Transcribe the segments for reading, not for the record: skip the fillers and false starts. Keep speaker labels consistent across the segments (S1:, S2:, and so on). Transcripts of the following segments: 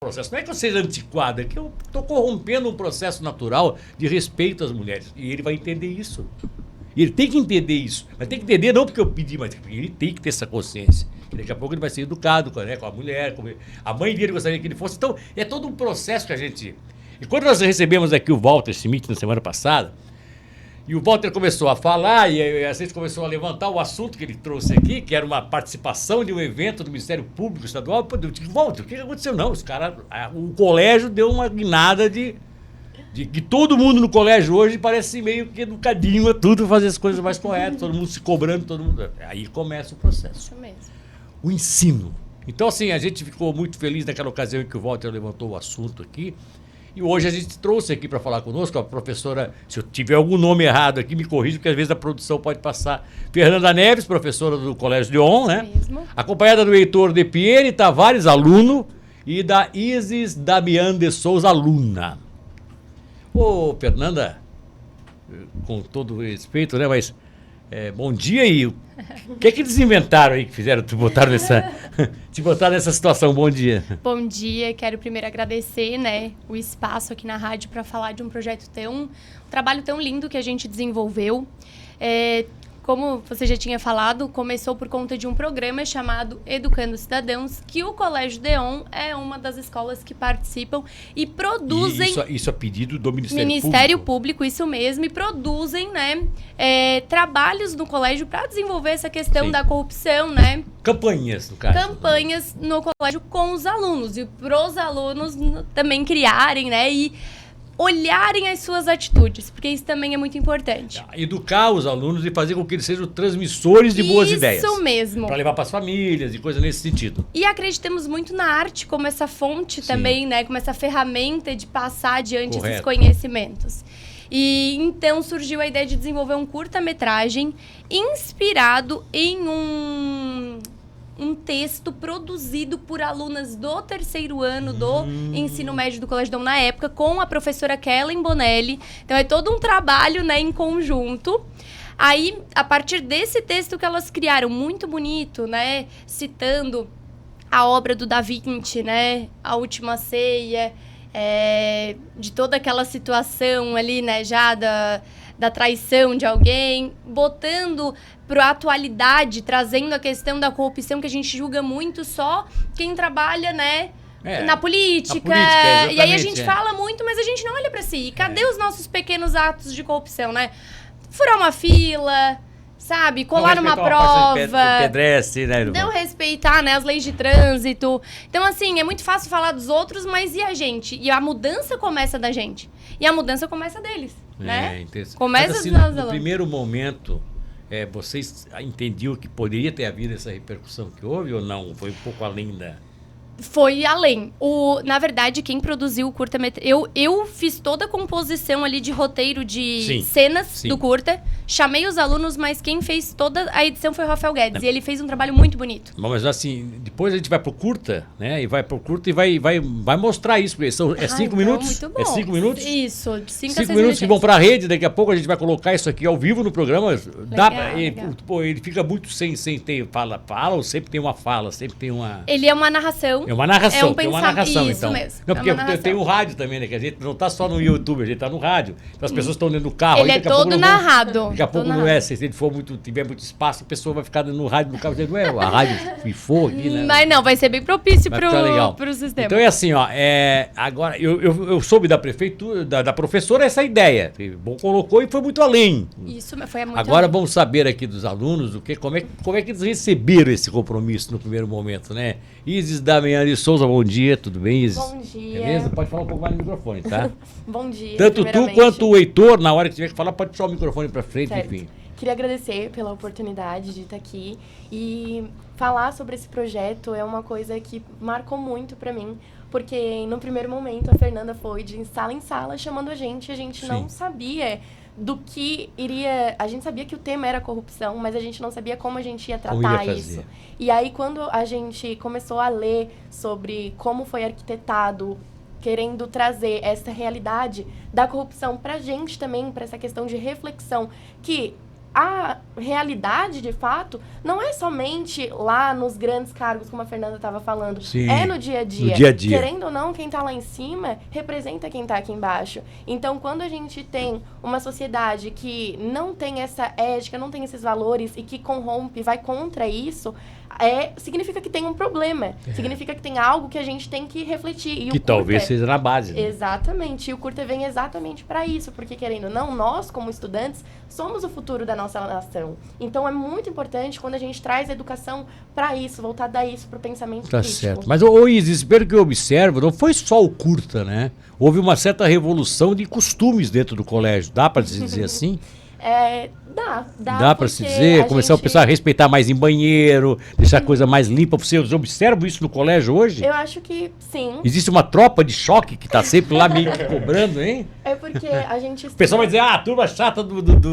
S1: processo. Não é que eu seja antiquado, é que eu estou corrompendo um processo natural de respeito às mulheres. E ele vai entender isso. E ele tem que entender isso. Mas tem que entender não porque eu pedi, mas porque ele tem que ter essa consciência. Que daqui a pouco ele vai ser educado com a mulher, a mãe dele gostaria que ele fosse. Então, é todo um processo que a gente... E quando nós recebemos aqui o Walter Schmidt na semana passada, e o Walter começou a falar, e a gente começou a levantar o assunto que ele trouxe aqui, que era uma participação de um evento do Ministério Público Estadual. Eu disse, Walter, o que aconteceu? Não, os caras, o colégio deu uma guinada de que todo mundo no colégio hoje parece meio que educadinho a tudo, fazer as coisas mais corretas, todo mundo se cobrando, todo mundo... Aí começa o processo. Isso mesmo. O ensino. Então, assim, a gente ficou muito feliz naquela ocasião em que o Walter levantou o assunto aqui. E hoje a gente trouxe aqui para falar conosco a professora, se eu tiver algum nome errado aqui, me corrija, porque às vezes a produção pode passar. Fernanda Neves, professora do Colégio Lyon, né? Mesmo. Acompanhada do Heitor de Pieri Tavares, aluno, e da Isis Damian de Souza, aluna. Ô, Fernanda, com todo o respeito, né? Mas bom dia e o que eles inventaram aí que fizeram, te botaram nessa situação? Bom dia.
S2: Bom dia, quero primeiro agradecer, né, o espaço aqui na rádio para falar de um projeto um trabalho tão lindo que a gente desenvolveu. Como você já tinha falado, começou por conta de um programa chamado Educando Cidadãos, que o Colégio Deon é uma das escolas que participam e produzem...
S1: Isso a pedido do
S2: Ministério Público, isso mesmo, e produzem, né, trabalhos no colégio para desenvolver essa questão da corrupção, né?
S1: Campanhas, no caso.
S2: Campanhas no colégio com os alunos, e para os alunos também criarem, né, e olharem as suas atitudes, porque isso também é muito importante.
S1: Educar os alunos e fazer com que eles sejam transmissores de boas ideias.
S2: Isso mesmo.
S1: Para levar para as famílias e coisas nesse sentido.
S2: E acreditamos muito na arte como essa fonte também, né? Como essa ferramenta de passar adiante esses conhecimentos. E então surgiu a ideia de desenvolver um curta-metragem inspirado em um texto produzido por alunas do terceiro ano do ensino médio do Colégio Dom na época, com a professora Kellen Bonelli. Então, é todo um trabalho, né, em conjunto. Aí, a partir desse texto que elas criaram, muito bonito, né, citando a obra do Da Vinci, né, A Última Ceia, de toda aquela situação ali, né, já da traição de alguém, botando para a atualidade, trazendo a questão da corrupção, que a gente julga muito só quem trabalha, né, na política. E aí a gente fala muito, mas a gente não olha para si. E cadê os nossos pequenos atos de corrupção, né? Furar uma fila, sabe? Colar numa prova.
S1: Pedestre, né?
S2: Não respeitar, né, as leis de trânsito. Então, assim, é muito fácil falar dos outros, mas e a gente? E a mudança começa da gente. E a mudança começa deles, né? Começa
S1: mas, assim, no primeiro momento, vocês entendiam que poderia ter havido essa repercussão que houve ou não? Foi um pouco além da...
S2: Foi além. Na verdade, quem produziu o curta-metragem... Eu fiz toda a composição ali de roteiro de cenas do curta. Chamei os alunos, mas quem fez toda a edição foi o Rafael Guedes. E ele fez um trabalho muito bonito.
S1: Mas assim, depois a gente vai pro curta, né? E vai pro curta e vai mostrar isso. Porque 5 minutos?
S2: Muito bom.
S1: É 5 minutos?
S2: Isso, de 5 a 6
S1: minutos que vão pra rede. Daqui a pouco a gente vai colocar isso aqui ao vivo no programa. Ele fica muito sem ter fala, ou sempre tem uma fala, sempre tem uma...
S2: Ele é uma narração.
S1: É uma narração,
S2: tem uma narração,
S1: isso
S2: então. Mesmo.
S1: Não, porque tem o rádio também, né? Que a gente não tá só no YouTube, a gente tá no rádio. Então as pessoas estão dentro do carro.
S2: Ele é todo narrado.
S1: Daqui a pouco não é, se ele tiver muito espaço, a pessoa vai ficar no rádio do carro, dizendo, a rádio FIFO aqui, né?
S2: Mas não, vai ser bem propício pro sistema.
S1: Então é assim, agora, eu soube da prefeitura, da professora essa ideia. Bom, colocou e foi muito além.
S2: Isso, foi muito
S1: agora
S2: além.
S1: Vamos saber aqui dos alunos como é que eles receberam esse compromisso no primeiro momento, né? Isis Damian de Souza, bom dia, tudo bem, Isis?
S3: Bom dia.
S1: Beleza? Pode falar um pouco mais no microfone, tá?
S3: Bom dia.
S1: Tanto tu quanto o Heitor, na hora que tiver que falar, pode puxar o microfone pra frente,
S3: certo.
S1: Enfim.
S3: Queria agradecer pela oportunidade de estar aqui e falar sobre esse projeto é uma coisa que marcou muito pra mim, porque no primeiro momento a Fernanda foi de sala em sala chamando a gente não sabia do que iria... A gente sabia que o tema era corrupção, mas a gente não sabia como a gente ia tratar isso. E aí, quando a gente começou a ler sobre como foi arquitetado, querendo trazer essa realidade da corrupção pra gente também, pra essa questão de reflexão, que a realidade, de fato, não é somente lá nos grandes cargos, como a Fernanda estava falando.
S1: Sim,
S3: é no dia a dia.
S1: no dia a dia.
S3: Querendo ou não, quem está lá em cima representa quem está aqui embaixo. Então, quando a gente tem uma sociedade que não tem essa ética, não tem esses valores e que corrompe, vai contra isso, significa que tem um problema. Significa que tem algo que a gente tem que refletir. E
S1: que talvez seja na base. Né?
S3: Exatamente. E o Curta vem exatamente para isso. Porque, querendo ou não, nós, como estudantes, somos o futuro da nossa nação. Então, é muito importante quando a gente traz a educação para isso, voltada a isso, para o pensamento
S1: Tá
S3: crítico.
S1: certo. Mas, Isis, pelo que eu observo, não foi só o Curta, né? Houve uma certa revolução de costumes dentro do colégio. Dá para se dizer assim?
S3: Dá
S1: para se dizer, começar o pessoal a respeitar mais em banheiro, deixar a coisa mais limpa. Vocês observam isso no colégio hoje?
S3: Eu acho que sim.
S1: Existe uma tropa de choque que está sempre lá meio que cobrando, hein?
S3: É porque a gente...
S1: O pessoal vai dizer, a turma chata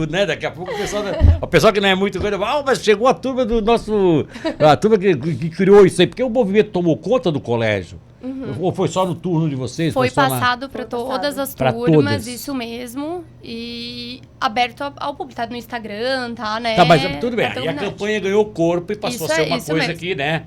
S1: né? Daqui a pouco o pessoal que não é muito coisa, mas chegou a turma do nosso... A turma que criou isso aí, porque o movimento tomou conta do colégio. Ou foi só no turno de vocês?
S2: Foi
S1: só
S2: passado para todas as
S1: pra
S2: turmas,
S1: todas.
S2: isso mesmo. E aberto ao público, tá no Instagram, tá, né?
S1: Tá, mas tudo bem.
S2: Tá
S1: Aí a campanha ganhou corpo e passou a ser uma coisa
S2: mesmo.
S1: que, né?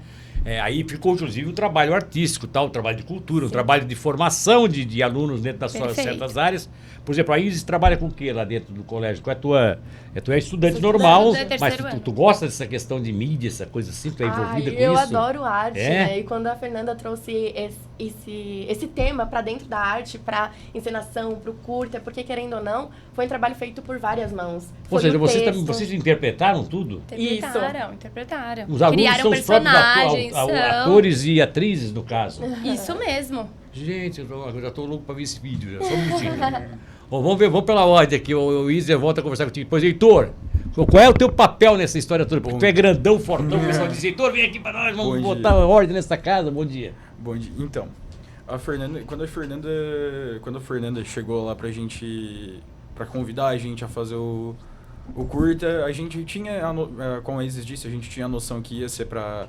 S1: Aí ficou, inclusive, um trabalho artístico, um trabalho de cultura, um trabalho de formação de alunos dentro das suas certas áreas. Por exemplo, a Isis trabalha com o que lá dentro do colégio? Tu é estudante normal, mas tu gosta dessa questão de mídia, essa coisa assim? Tu é envolvida com isso?
S3: Eu adoro arte, né? E quando a Fernanda trouxe esse tema para dentro da arte, para encenação, para o curta, porque, querendo ou não, foi um trabalho feito por várias mãos.
S1: Ou seja, vocês interpretaram tudo?
S2: Interpretaram.
S1: Os alunos
S2: criaram
S1: são
S2: personagens.
S1: os próprios atores e atrizes, no caso.
S2: Isso mesmo.
S1: Gente, eu já tô louco para ver esse vídeo, já só um minutinho. Bom, vamos pela ordem aqui, o Isis volta a conversar contigo. Pois, Heitor, qual é o teu papel nessa história toda? Porque tu é grandão, fortão, o pessoal diz, Heitor, vem aqui para nós, vamos botar ordem nessa casa, bom dia.
S4: Bom dia. Então, quando a Fernanda chegou lá pra convidar a gente a fazer o curta, a gente tinha, como a Isis disse, a gente tinha a noção que ia ser pra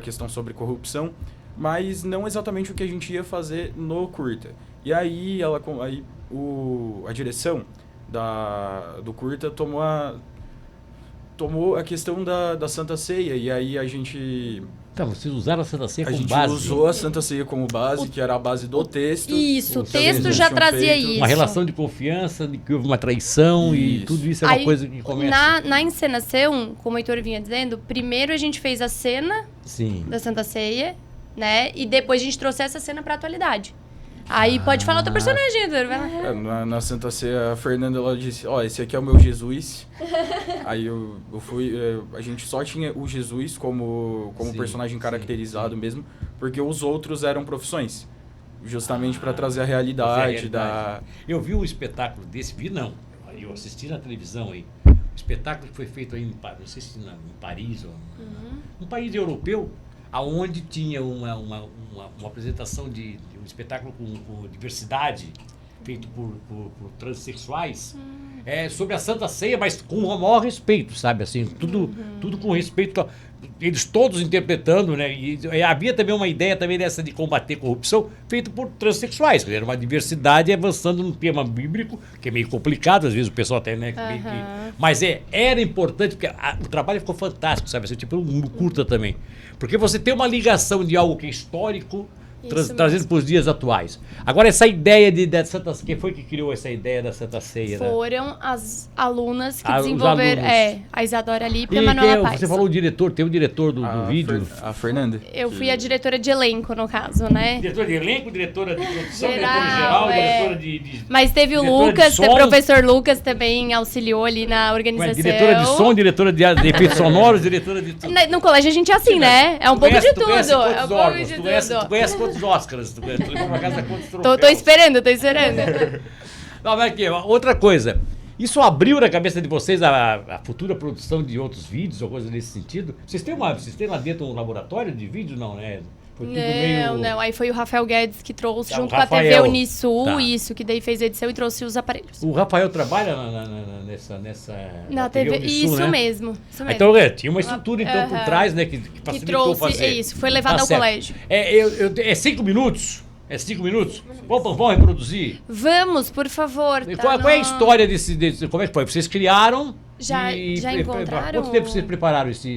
S4: questão sobre corrupção, mas não exatamente o que a gente ia fazer no curta. E aí, a direção do curta tomou a questão da Santa Ceia, e aí a gente...
S1: Tá, vocês usaram a Santa Ceia como base?
S4: A gente usou a Santa Ceia como base, que era a base do texto.
S2: Isso, o texto já trazia isso.
S1: Uma relação de confiança, de que houve uma traição e tudo isso é uma coisa que começa...
S2: Na encenação, como o Heitor vinha dizendo, primeiro a gente fez a cena da Santa Ceia, né? E depois a gente trouxe essa cena pra atualidade. Aí pode falar o teu personagem, Heitor. Vai lá.
S4: Na Santa Ceia, a Fernanda, ela disse, esse aqui é o meu Jesus. Aí eu fui... a gente só tinha o Jesus como personagem caracterizado mesmo, porque os outros eram profissões. Justamente para trazer a realidade da...
S1: Eu vi um espetáculo desse, eu assisti na televisão aí. Um espetáculo que foi feito aí, não sei se em Paris, ou um país europeu, aonde tinha uma apresentação de um espetáculo com diversidade, feito por transexuais, sobre a Santa Ceia, mas com o maior respeito, sabe? Assim, tudo com respeito. Eles todos interpretando, né? E havia também uma ideia também dessa de combater corrupção, feito por transexuais. Era uma diversidade avançando num tema bíblico, que é meio complicado, às vezes o pessoal até, né? Mas era importante, porque o trabalho ficou fantástico, sabe? Assim, tipo um curta também. Porque você tem uma ligação de algo que é histórico, trazendo para os dias atuais. Agora, essa ideia da Santa Ceia, quem foi que criou essa ideia da Santa Ceia?
S2: Foram as alunas que desenvolveram. A Isadora Lippe e a Manuela Paes.
S1: Você falou o diretor, tem o diretor do vídeo.
S4: A Fernanda.
S2: Eu fui a diretora de elenco, no caso, né?
S1: Diretora de elenco, diretora de produção, diretora geral, diretora de...
S2: Mas teve o Lucas, o professor Lucas também auxiliou ali na organização.
S1: Diretora de som, diretora de efeitos sonoros, diretora de tudo.
S2: No colégio a gente é assim, né? É um pouco de tudo.
S1: É um pouco de tudo. Tu conhece quantos Oscars? Tu levou pra casa quantos troféus?
S2: Tô esperando.
S1: Não, mas aqui, outra coisa. Isso abriu na cabeça de vocês a futura produção de outros vídeos ou coisa nesse sentido? Vocês têm lá dentro um laboratório de vídeo, não, né? Foi tudo
S2: não. Aí foi o Rafael Guedes que trouxe junto
S1: com a
S2: TV Unisul, isso, que daí fez a edição e trouxe os aparelhos.
S1: O Rafael trabalha nessa
S2: na TV Unisul, isso
S1: né?
S2: mesmo.
S1: Então, tinha uma estrutura por trás, né? Que facilitou
S2: trouxe,
S1: fazer.
S2: isso, foi levado ao colégio.
S1: É 5 minutos? É 5 minutos? Vamos reproduzir?
S2: Vamos, por favor. Tá
S1: Qual é a história desse... Como é que foi? Vocês criaram...
S2: Já encontraram?
S1: Quanto tempo vocês prepararam esse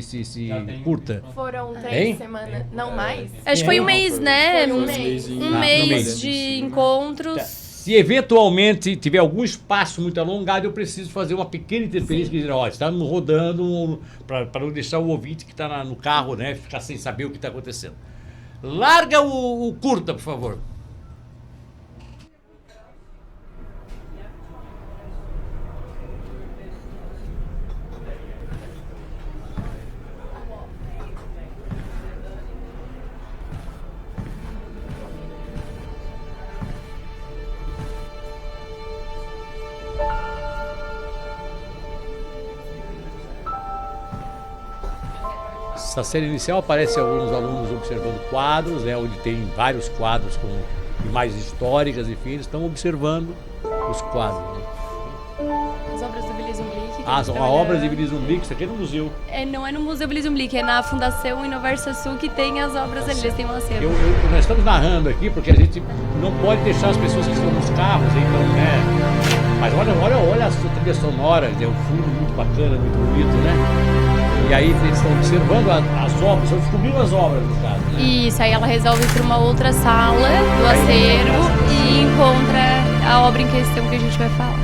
S1: curta?
S3: Foram 3
S1: Hein?
S3: semanas, não mais.
S2: Acho que foi um mês, né?
S3: Foi um
S2: mês.
S3: mês.
S2: Um mês de encontros.
S1: Se eventualmente tiver algum espaço muito alongado, eu preciso fazer uma pequena interferência que diz, ó, está rodando para não deixar o ouvinte que está no carro, né, ficar sem saber o que está acontecendo. Larga o curta, por favor. Essa série inicial aparece alguns alunos observando quadros, né, onde tem vários quadros com imagens históricas, enfim, eles estão observando os quadros. Né?
S2: As obras do Willy Zumblick.
S1: As obras de Willy Zumblick, isso aqui é no museu.
S2: Não é no Museu Willy Zumblick, é na Fundação Inoversa Sul que tem as obras ali, eles têm um acervo.
S1: Nós estamos narrando aqui porque a gente não pode deixar as pessoas que estão nos carros, então, né? Mas olha a sua trilha sonora, é um fundo muito bacana, muito bonito, né? E aí eles estão observando as obras, estão descobrindo as obras no caso. Né?
S2: Isso, aí ela resolve ir para uma outra sala do acervo e encontra a obra em questão que a gente vai falar.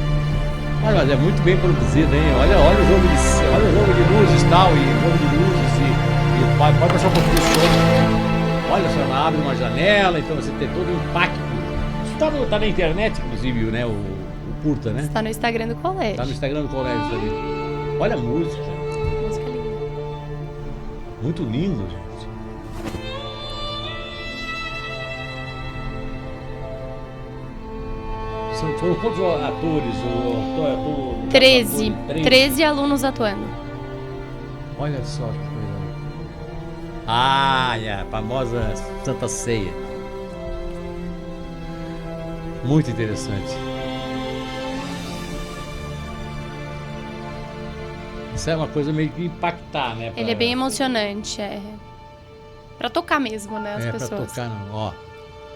S1: Olha, mas é muito bem produzido, hein? Olha o jogo de luzes e tal, e jogo de luzes e pode passar um pouquinho de som. Olha só, ela abre uma janela, então você tem todo o impacto. Isso tá na internet, inclusive, né? O curta, né?
S2: Está no Instagram do colégio.
S1: Está no Instagram do colégio ali. Olha a música. Muito lindo, gente. Foram quantos atores?
S2: 13 alunos atuando.
S1: Olha só que coisa. A famosa Santa Ceia. Muito interessante. Isso é uma coisa meio que impactar, né?
S2: Ele é bem emocionante, pra tocar mesmo, né, as pessoas.
S1: Pra tocar, não. Ó.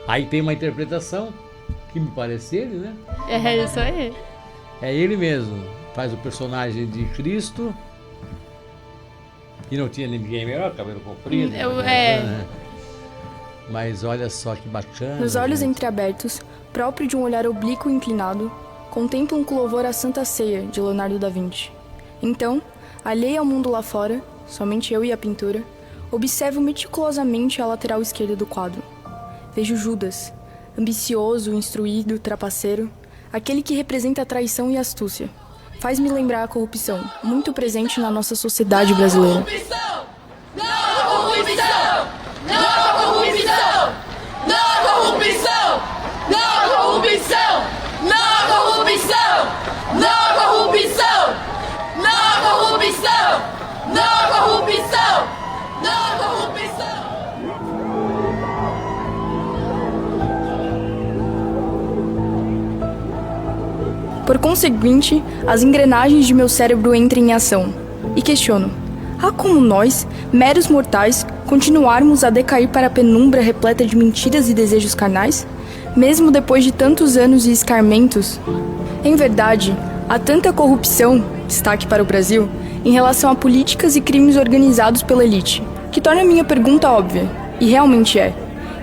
S1: Aí tem uma interpretação, que me parece ele, né?
S2: É isso aí.
S1: É ele mesmo. Faz o personagem de Cristo. E não tinha ninguém melhor, cabelo comprido. Mas olha só que bacana.
S5: Nos olhos entreabertos, próprio de um olhar oblíquo e inclinado, contemplam com louvor a Santa Ceia, de Leonardo da Vinci. Então, alheio ao mundo lá fora, somente eu e a pintura, observo meticulosamente a lateral esquerda do quadro. Vejo Judas, ambicioso, instruído, trapaceiro, aquele que representa a traição e a astúcia. Faz-me lembrar a corrupção, muito presente na nossa sociedade brasileira.
S6: Corrupção! Não corrupção! Não corrupção! Não corrupção! Não corrupção! Não corrupção! Não corrupção! Não corrupção! Não corrupção! Não corrupção!
S5: Por conseguinte, as engrenagens de meu cérebro entram em ação. E questiono: há como nós, meros mortais, continuarmos a decair para a penumbra repleta de mentiras e desejos carnais? Mesmo depois de tantos anos e escarmentos? Em verdade, há tanta corrupção, destaque para o Brasil, em relação a políticas e crimes organizados pela elite, que torna a minha pergunta óbvia, e realmente é.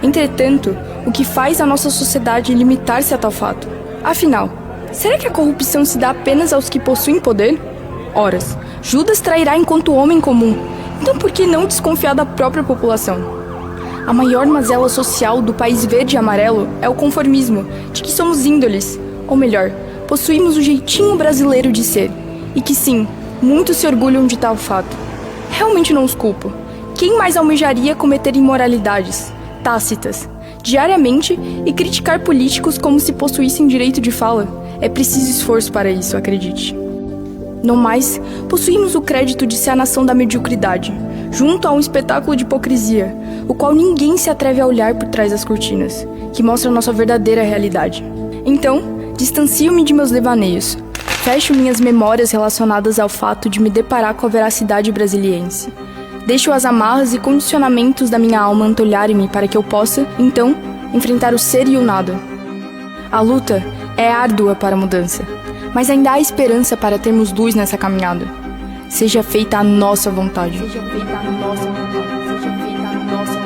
S5: Entretanto, o que faz a nossa sociedade limitar-se a tal fato? Afinal, será que a corrupção se dá apenas aos que possuem poder? Horas, Judas trairá enquanto homem comum, então por que não desconfiar da própria população? A maior mazela social do país verde e amarelo é o conformismo, de que somos índoles, ou melhor, possuímos o jeitinho brasileiro de ser, e que sim, muitos se orgulham de tal fato. Realmente não os culpo. Quem mais almejaria cometer imoralidades, tácitas, diariamente e criticar políticos como se possuíssem direito de fala? É preciso esforço para isso, acredite. No mais, possuímos o crédito de ser a nação da mediocridade, junto a um espetáculo de hipocrisia, o qual ninguém se atreve a olhar por trás das cortinas, que mostra nossa verdadeira realidade. Então, distancio-me de meus devaneios, fecho minhas memórias relacionadas ao fato de me deparar com a veracidade brasiliense. Deixo as amarras e condicionamentos da minha alma antolharem-me para que eu possa, então, enfrentar o ser e o nada. A luta é árdua para a mudança, mas ainda há esperança para termos luz nessa caminhada. Seja feita a nossa vontade. Seja feita a nossa vontade. Seja feita a nossa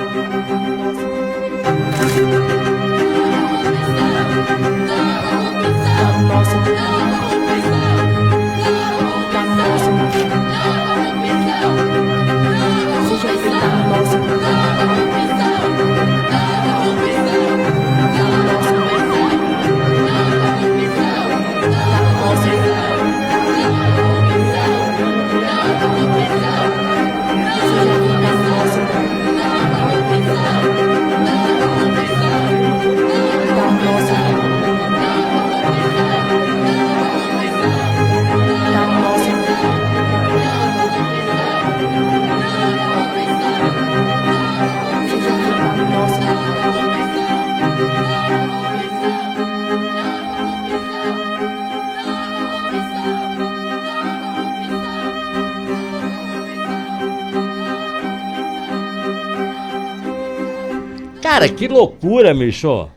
S1: Cara, que loucura, Michô.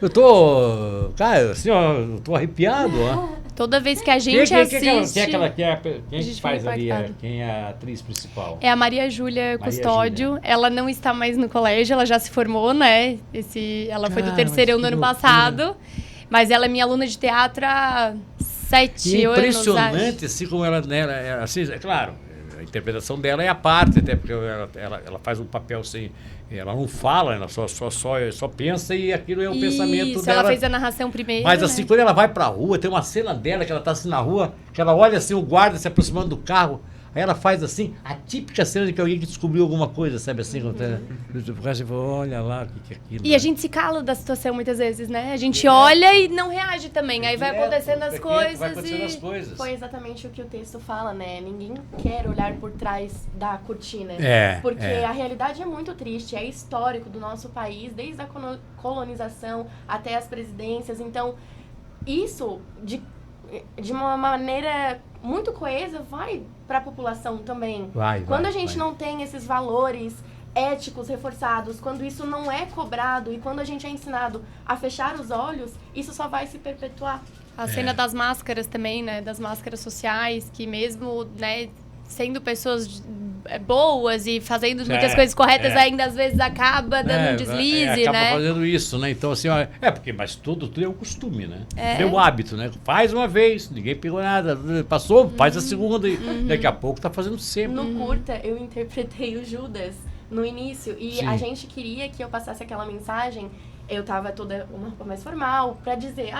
S1: Eu tô... Cara, assim, ó, eu tô arrepiado, ó.
S2: Toda vez que a gente assiste...
S1: Quem faz ali? Quem é a atriz principal?
S2: É a Maria Júlia Custódio. Ela não está mais no colégio, ela já se formou, né? Ela foi do terceirão no ano passado. Mas ela é minha aluna de teatro há 7 anos.
S1: Impressionante, assim como ela assim, é claro, a interpretação dela é a parte, até porque ela faz um papel sem... Ela não fala, ela só pensa e aquilo é o pensamento dela.
S2: Ela fez a narração primeiro.
S1: Mas assim, quando ela vai pra rua, tem uma cena dela que ela tá assim na rua, que ela olha assim, o guarda se aproximando do carro, aí ela faz assim, a típica cena de que alguém que descobriu alguma coisa, sabe assim? Olha lá, o que é aquilo.
S2: E a gente se cala da situação muitas vezes, né? A gente olha e não reage também, aí vai acontecendo as coisas.
S3: Foi exatamente o que o texto fala, né? Ninguém quer olhar por trás da cortina. Porque a realidade é muito triste, é histórico do nosso país, desde a colonização até as presidências. Então, isso, de uma maneira muito coesa, vai para a população também. Quando a gente não tem esses valores éticos reforçados, quando isso não é cobrado e quando a gente é ensinado a fechar os olhos, isso só vai se perpetuar.
S2: A cena das máscaras também, né? Das máscaras sociais, que mesmo, né, sendo pessoas boas e fazendo muitas coisas corretas, ainda às vezes acaba dando um deslize,
S1: acaba
S2: né?
S1: fazendo isso, né? Então, assim, mas tudo é um costume, né? É um hábito, né? Faz uma vez, ninguém pegou nada, passou, faz a segunda e daqui a pouco tá fazendo sempre.
S3: No curta, eu interpretei o Judas no início e a gente queria que eu passasse aquela mensagem, eu tava toda uma roupa mais formal, pra dizer,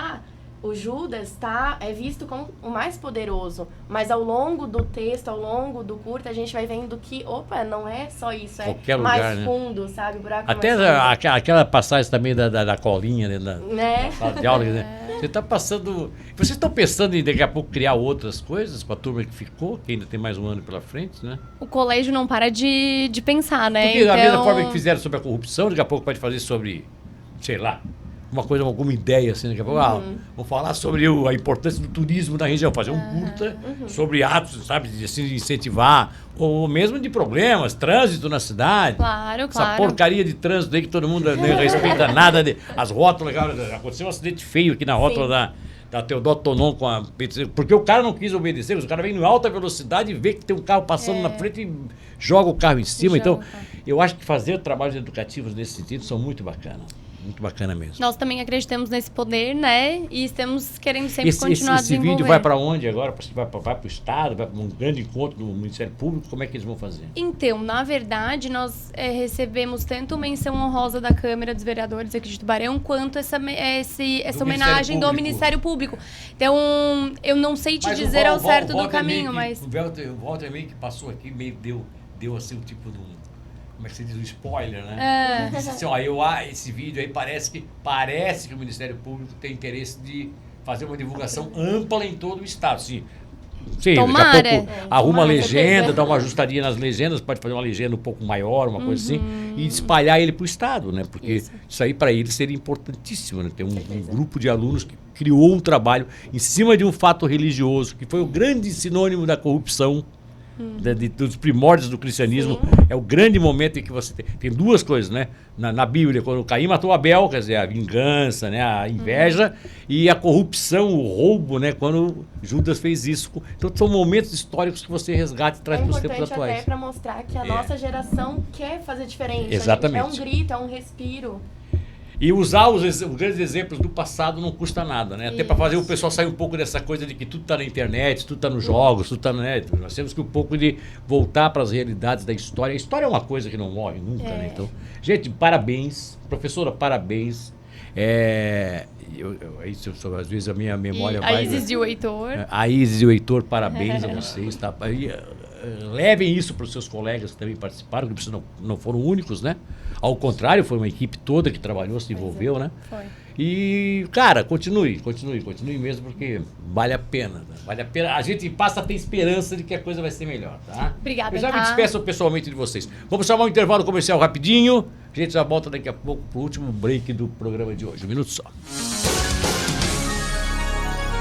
S3: o Judas é visto como o mais poderoso, mas ao longo do texto, ao longo do curta, a gente vai vendo que, não é só isso,
S1: qualquer
S3: mais
S1: lugar,
S3: fundo,
S1: né?
S3: sabe? O buraco
S1: até
S3: mais fundo.
S1: Aquela passagem também da colinha, né?
S3: Né?
S1: Na sala de aula, né? Você tá passando... Vocês estão pensando em daqui a pouco criar outras coisas com a turma que ficou, que ainda tem mais um ano pela frente, né?
S2: O colégio não para de pensar, né?
S1: Porque da mesma forma que fizeram sobre a corrupção, daqui a pouco pode fazer sobre, sei lá, alguma ideia assim, daqui a pouco, vou falar sobre a importância do turismo na região, fazer um curta sobre atos, sabe, de assim, incentivar, ou mesmo de problemas, trânsito na cidade.
S2: Claro.
S1: Essa porcaria de trânsito aí que todo mundo não respeita nada, as rótulas, aconteceu um acidente feio aqui na rótula da Teodoro Tonon com a... Porque o cara não quis obedecer, o cara vem em alta velocidade e vê que tem um carro passando na frente e joga o carro em cima. Então, eu acho que fazer trabalhos educativos nesse sentido são muito bacanas. Muito bacana mesmo.
S2: Nós também acreditamos nesse poder, né? E estamos querendo sempre continuar a desenvolver.
S1: Esse vídeo vai para onde agora? Vai para o Estado? Vai para um grande encontro do Ministério Público? Como é que eles vão fazer?
S2: Então, na verdade, nós recebemos tanto menção honrosa da Câmara dos Vereadores aqui de Tubarão, quanto essa homenagem do Ministério Público. Então, eu não sei te dizer ao certo do caminho, mas...
S1: O Walter meio que passou aqui, meio deu assim um tipo de um... Como é que você diz? Um spoiler, né? Disse assim, esse vídeo aí parece que o Ministério Público tem interesse de fazer uma divulgação ampla em todo o Estado. Sim,
S2: tomara.
S1: Daqui a pouco arruma a legenda, dá uma ajustadinha nas legendas, pode fazer uma legenda um pouco maior, uma coisa assim, e espalhar ele para o Estado, né? Porque isso aí para ele seria importantíssimo, né? Ter um grupo de alunos que criou um trabalho em cima de um fato religioso, que foi o grande sinônimo da corrupção, dos primórdios do cristianismo.
S3: Sim.
S1: É o grande momento em que você tem duas coisas, né? Na Bíblia, quando Caim matou Abel, quer dizer, a vingança, né? A inveja e a corrupção, o roubo, né? Quando Judas fez isso. Então são momentos históricos que você resgata e traz para os tempos
S3: importante
S1: atuais.
S3: até para mostrar que a nossa geração quer fazer diferente.
S1: Exatamente.
S3: É um grito, é um respiro.
S1: E usar os grandes exemplos do passado não custa nada, né? Até para fazer o pessoal sair um pouco dessa coisa de que tudo está na internet, tudo está nos jogos, tudo está na net. Nós temos que um pouco de voltar para as realidades da história. A história é uma coisa que não morre nunca, né? Então, gente, parabéns. Professora, parabéns. Às vezes a minha memória vai...
S2: A Isis e o Heitor.
S1: A Isis e o Heitor, parabéns a vocês. Tá? Levem isso para os seus colegas que também participaram, que não foram únicos, né? Ao contrário, foi uma equipe toda que trabalhou, se envolveu, né?
S2: Foi.
S1: E, cara, continue mesmo, porque vale a pena. Né? Vale a pena. A gente passa a ter esperança de que a coisa vai ser melhor, tá?
S2: Obrigada,
S1: Eu já me
S2: tá?
S1: despeço pessoalmente de vocês. Vamos chamar um intervalo comercial rapidinho. A gente já volta daqui a pouco pro último break do programa de hoje. Um minuto só.